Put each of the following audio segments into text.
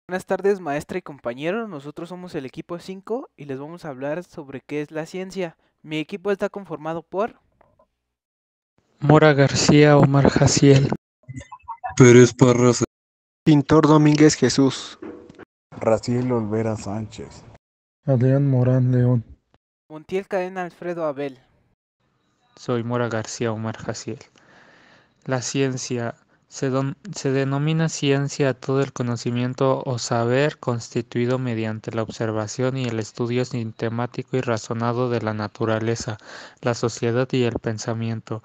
Buenas tardes, maestra y compañeros. Nosotros somos el equipo 5 y les vamos a hablar sobre qué es la ciencia. Mi equipo está conformado por Mora García, Omar Jaciel. Pérez Parras, Pintor Domínguez Jesús. Raciel Olvera Sánchez. Adrián Morán León. Montiel Cadena Alfredo Abel. Soy Mora García, Omar Jaciel. La ciencia se denomina ciencia a todo el conocimiento o saber constituido mediante la observación y el estudio sistemático y razonado de la naturaleza, la sociedad y el pensamiento.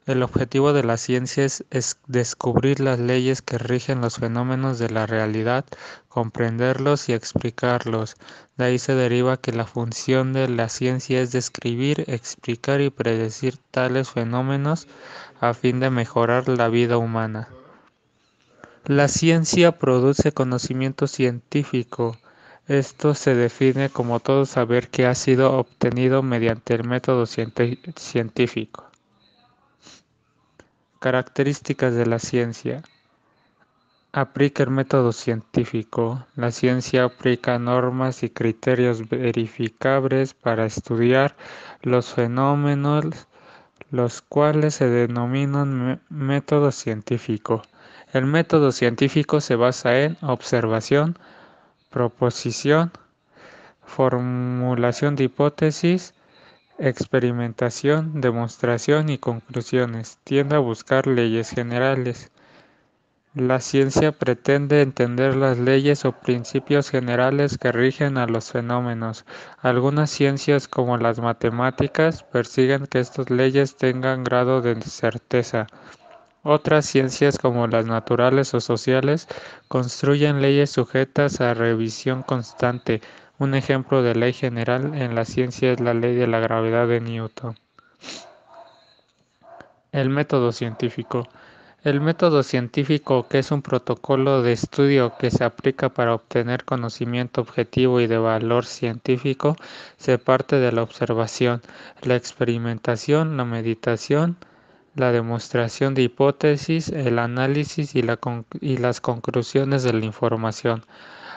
El objetivo de la ciencia es descubrir las leyes que rigen los fenómenos de la realidad, comprenderlos y explicarlos. De ahí se deriva que la función de la ciencia es describir, explicar y predecir tales fenómenos a fin de mejorar la vida humana. La ciencia produce conocimiento científico. Esto se define como todo saber que ha sido obtenido mediante el método científico. Características de la ciencia. Aplica el método científico. La ciencia aplica normas y criterios verificables para estudiar los fenómenos, los cuales se denominan método científico. El método científico se basa en observación, proposición, formulación de hipótesis, experimentación, demostración y conclusiones. Tiende a buscar leyes generales. La ciencia pretende entender las leyes o principios generales que rigen a los fenómenos. Algunas ciencias, como las matemáticas, persiguen que estas leyes tengan grado de certeza. Otras ciencias, como las naturales o sociales, construyen leyes sujetas a revisión constante. Un ejemplo de ley general en la ciencia es la ley de la gravedad de Newton. El método científico. El método científico, que es un protocolo de estudio que se aplica para obtener conocimiento objetivo y de valor científico, se parte de la observación, la experimentación, la meditación, la demostración de hipótesis, el análisis y las conclusiones de la información,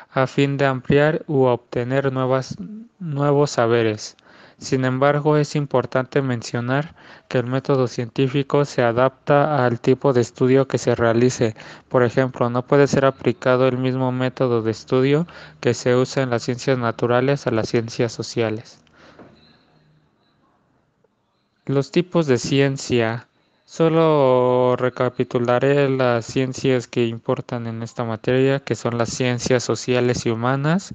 a fin de ampliar u obtener nuevos saberes. Sin embargo, es importante mencionar que el método científico se adapta al tipo de estudio que se realice. Por ejemplo, no puede ser aplicado el mismo método de estudio que se usa en las ciencias naturales a las ciencias sociales. Los tipos de ciencia. Solo recapitularé las ciencias que importan en esta materia, que son las ciencias sociales y humanas,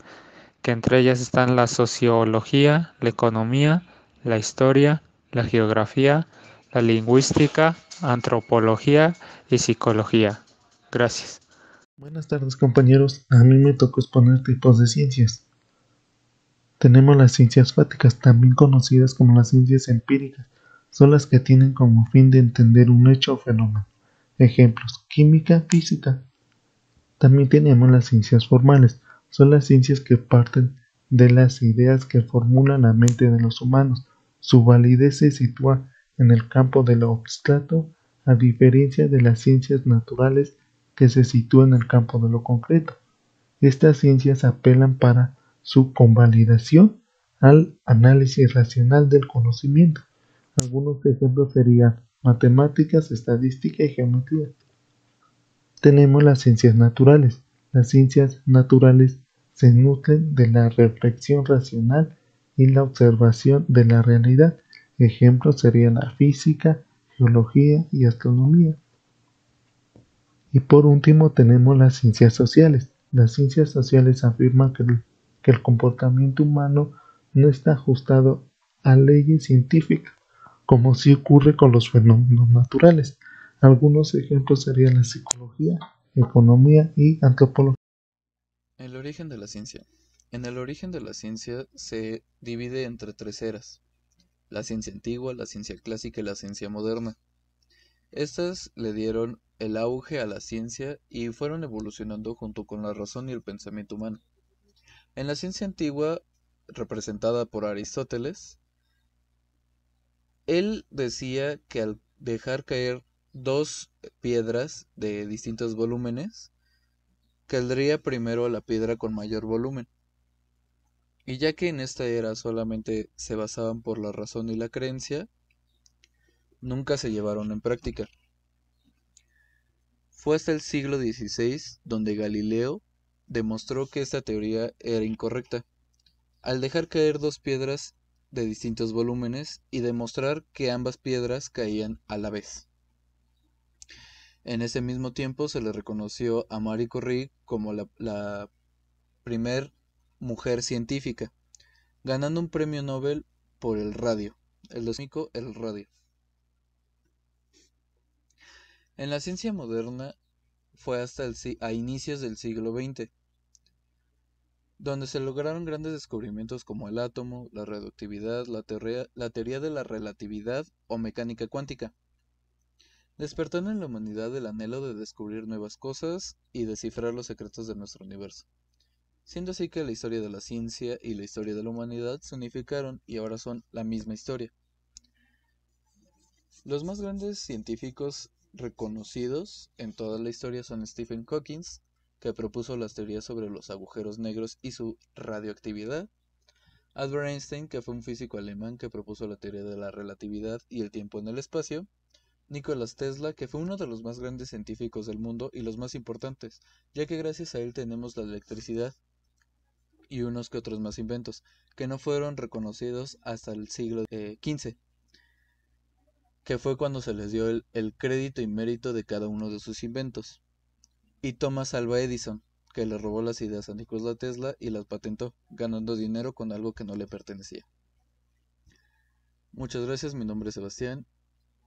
que entre ellas están la sociología, la economía, la historia, la geografía, la lingüística, antropología y psicología. Gracias. Buenas tardes, compañeros. A mí me tocó exponer tipos de ciencias. Tenemos las ciencias fácticas, también conocidas como las ciencias empíricas. Son las que tienen como fin de entender un hecho o fenómeno. Ejemplos: química, física. También tenemos las ciencias formales. Son las ciencias que parten de las ideas que formulan la mente de los humanos. Su validez se sitúa en el campo de lo abstracto, a diferencia de las ciencias naturales que se sitúan en el campo de lo concreto. Estas ciencias apelan para su convalidación al análisis racional del conocimiento. Algunos ejemplos serían matemáticas, estadística y geometría. Tenemos las ciencias naturales. Las ciencias naturales se nutren de la reflexión racional y la observación de la realidad. Ejemplos serían la física, geología y astronomía. Y por último tenemos las ciencias sociales. Las ciencias sociales afirman que el comportamiento humano no está ajustado a leyes científicas, como sí ocurre con los fenómenos naturales. Algunos ejemplos serían la psicología, economía y antropología. El origen de la ciencia. En el origen de la ciencia se divide entre tres eras: la ciencia antigua, la ciencia clásica y la ciencia moderna. Estas le dieron el auge a la ciencia y fueron evolucionando junto con la razón y el pensamiento humano. En la ciencia antigua, representada por Aristóteles, él decía que al dejar caer dos piedras de distintos volúmenes, caldría primero la piedra con mayor volumen. Y ya que en esta era solamente se basaban por la razón y la creencia, nunca se llevaron en práctica. Fue hasta el siglo XVI donde Galileo demostró que esta teoría era incorrecta, al dejar caer dos piedras de distintos volúmenes y demostrar que ambas piedras caían a la vez. En ese mismo tiempo se le reconoció a Marie Curie como la primer mujer científica, ganando un premio Nobel por el radio, el radio. En la ciencia moderna fue hasta a inicios del siglo XX, donde se lograron grandes descubrimientos como el átomo, la radioactividad, la teoría de la relatividad o mecánica cuántica, despertando en la humanidad el anhelo de descubrir nuevas cosas y descifrar los secretos de nuestro universo, siendo así que la historia de la ciencia y la historia de la humanidad se unificaron y ahora son la misma historia. Los más grandes científicos reconocidos en toda la historia son Stephen Hawking, que propuso las teorías sobre los agujeros negros y su radioactividad, Albert Einstein, que fue un físico alemán que propuso la teoría de la relatividad y el tiempo en el espacio, Nikola Tesla, que fue uno de los más grandes científicos del mundo y los más importantes, ya que gracias a él tenemos la electricidad, y unos que otros más inventos, que no fueron reconocidos hasta el siglo XV, que fue cuando se les dio el crédito y mérito de cada uno de sus inventos. Y Thomas Alva Edison, que le robó las ideas a Nikola Tesla y las patentó, ganando dinero con algo que no le pertenecía. Muchas gracias, mi nombre es Sebastián,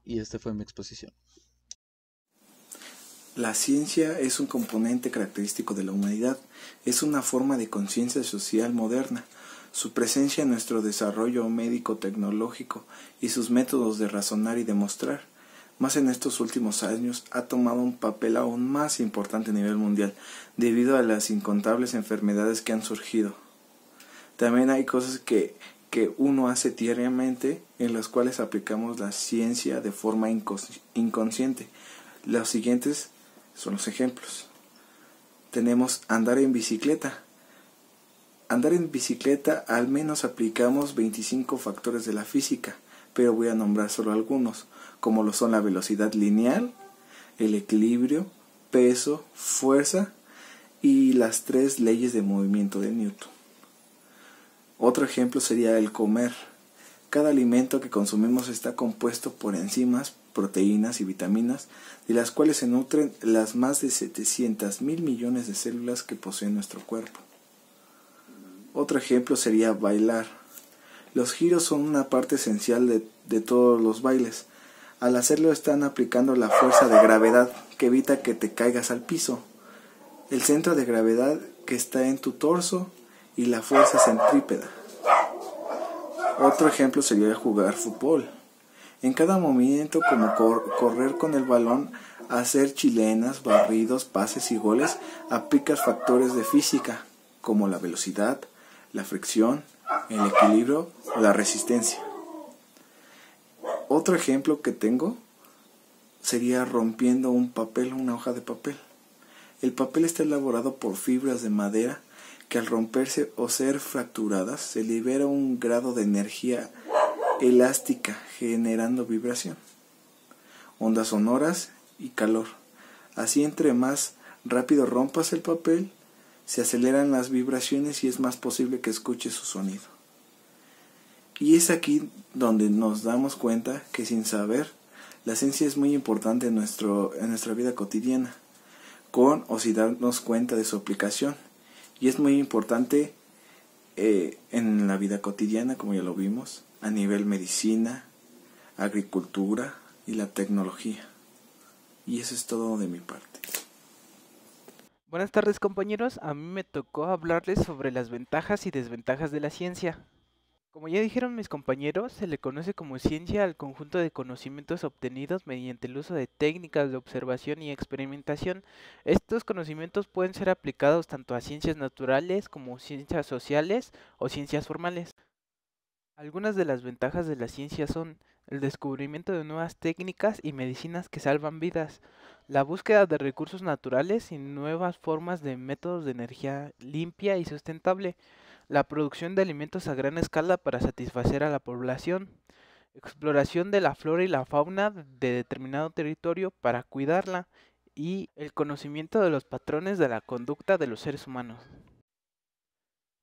y esta fue mi exposición. La ciencia es un componente característico de la humanidad, es una forma de conciencia social moderna. Su presencia en nuestro desarrollo médico-tecnológico y sus métodos de razonar y demostrar, más en estos últimos años, ha tomado un papel aún más importante a nivel mundial, debido a las incontables enfermedades que han surgido. También hay cosas que uno hace diariamente en las cuales aplicamos la ciencia de forma inconsciente. Los siguientes son los ejemplos. Tenemos andar en bicicleta. Andar en bicicleta al menos aplicamos 25 factores de la física, pero voy a nombrar solo algunos, como lo son la velocidad lineal, el equilibrio, peso, fuerza y las 3 leyes de movimiento de Newton. Otro ejemplo sería el comer. Cada alimento que consumimos está compuesto por enzimas, proteínas y vitaminas, de las cuales se nutren las más de 700,000 millones de células que posee nuestro cuerpo. Otro ejemplo sería bailar. Los giros son una parte esencial de todos los bailes. Al hacerlo están aplicando la fuerza de gravedad que evita que te caigas al piso, el centro de gravedad que está en tu torso y la fuerza centrípeta. Otro ejemplo sería jugar fútbol. En cada movimiento, como correr con el balón, hacer chilenas, barridos, pases y goles, aplicas factores de física como la velocidad, la fricción, el equilibrio o la resistencia. Otro ejemplo que tengo sería rompiendo una hoja de papel. El papel está elaborado por fibras de madera que al romperse o ser fracturadas se libera un grado de energía elástica generando vibración, ondas sonoras y calor. Así entre más rápido rompas el papel, se aceleran las vibraciones y es más posible que escuches su sonido. Y es aquí donde nos damos cuenta que sin saber, la ciencia es muy importante en nuestra vida cotidiana, con o sin darnos cuenta de su aplicación. Y es muy importante en la vida cotidiana, como ya lo vimos, a nivel medicina, agricultura y la tecnología. Y eso es todo de mi parte. Buenas tardes, compañeros. A mí me tocó hablarles sobre las ventajas y desventajas de la ciencia. Como ya dijeron mis compañeros, se le conoce como ciencia al conjunto de conocimientos obtenidos mediante el uso de técnicas de observación y experimentación. Estos conocimientos pueden ser aplicados tanto a ciencias naturales como ciencias sociales o ciencias formales. Algunas de las ventajas de la ciencia son el descubrimiento de nuevas técnicas y medicinas que salvan vidas, la búsqueda de recursos naturales y nuevas formas de métodos de energía limpia y sustentable, la producción de alimentos a gran escala para satisfacer a la población, exploración de la flora y la fauna de determinado territorio para cuidarla y el conocimiento de los patrones de la conducta de los seres humanos.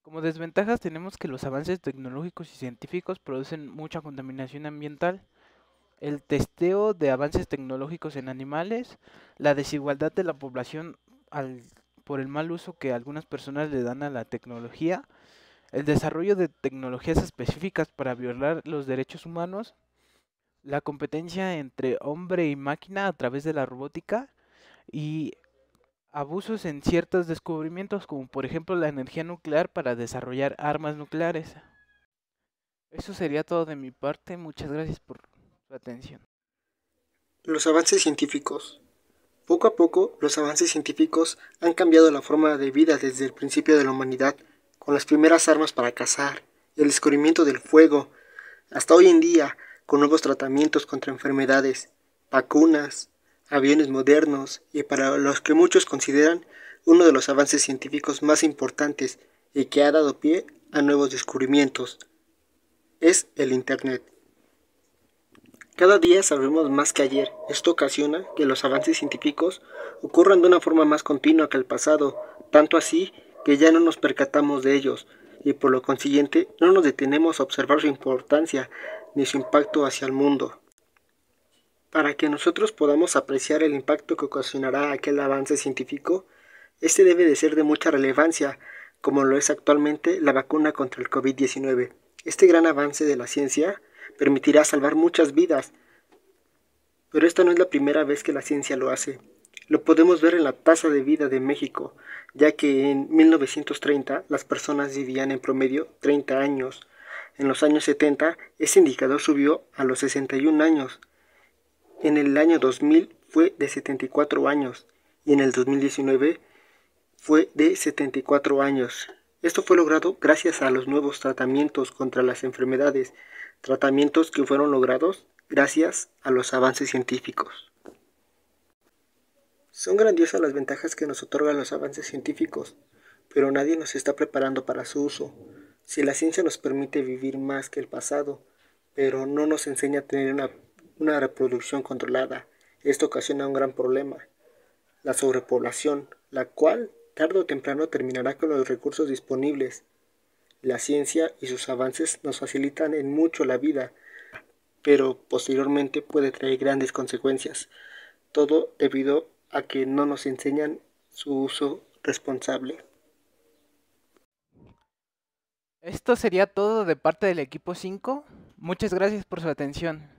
Como desventajas tenemos que los avances tecnológicos y científicos producen mucha contaminación ambiental, el testeo de avances tecnológicos en animales, la desigualdad de la población por el mal uso que algunas personas le dan a la tecnología, el desarrollo de tecnologías específicas para violar los derechos humanos, la competencia entre hombre y máquina a través de la robótica y abusos en ciertos descubrimientos como por ejemplo la energía nuclear para desarrollar armas nucleares. Eso sería todo de mi parte, muchas gracias por su atención. Los avances científicos. Poco a poco, los avances científicos han cambiado la forma de vida desde el principio de la humanidad, con las primeras armas para cazar, el descubrimiento del fuego, hasta hoy en día, con nuevos tratamientos contra enfermedades, vacunas, aviones modernos y para los que muchos consideran uno de los avances científicos más importantes y que ha dado pie a nuevos descubrimientos, es el Internet. Cada día sabemos más que ayer. Esto ocasiona que los avances científicos ocurran de una forma más continua que el pasado, tanto así que ya no nos percatamos de ellos y por lo consiguiente no nos detenemos a observar su importancia ni su impacto hacia el mundo. Para que nosotros podamos apreciar el impacto que ocasionará aquel avance científico, este debe de ser de mucha relevancia, como lo es actualmente la vacuna contra el COVID-19. Este gran avance de la ciencia permitirá salvar muchas vidas, pero esta no es la primera vez que la ciencia lo hace. Lo podemos ver en la tasa de vida de México, ya que en 1930 las personas vivían en promedio 30 años. En los años 70 ese indicador subió a los 61 años. En el año 2000 fue de 74 años y en el 2019 fue de 74 años. Esto fue logrado gracias a los nuevos tratamientos contra las enfermedades, tratamientos que fueron logrados gracias a los avances científicos. Son grandiosas las ventajas que nos otorgan los avances científicos, pero nadie nos está preparando para su uso. Si la ciencia nos permite vivir más que el pasado, pero no nos enseña a tener una reproducción controlada, esto ocasiona un gran problema, la sobrepoblación, la cual tarde o temprano terminará con los recursos disponibles. La ciencia y sus avances nos facilitan en mucho la vida, pero posteriormente puede traer grandes consecuencias, todo debido a que no nos enseñan su uso responsable. Esto sería todo de parte del equipo 5. Muchas gracias por su atención.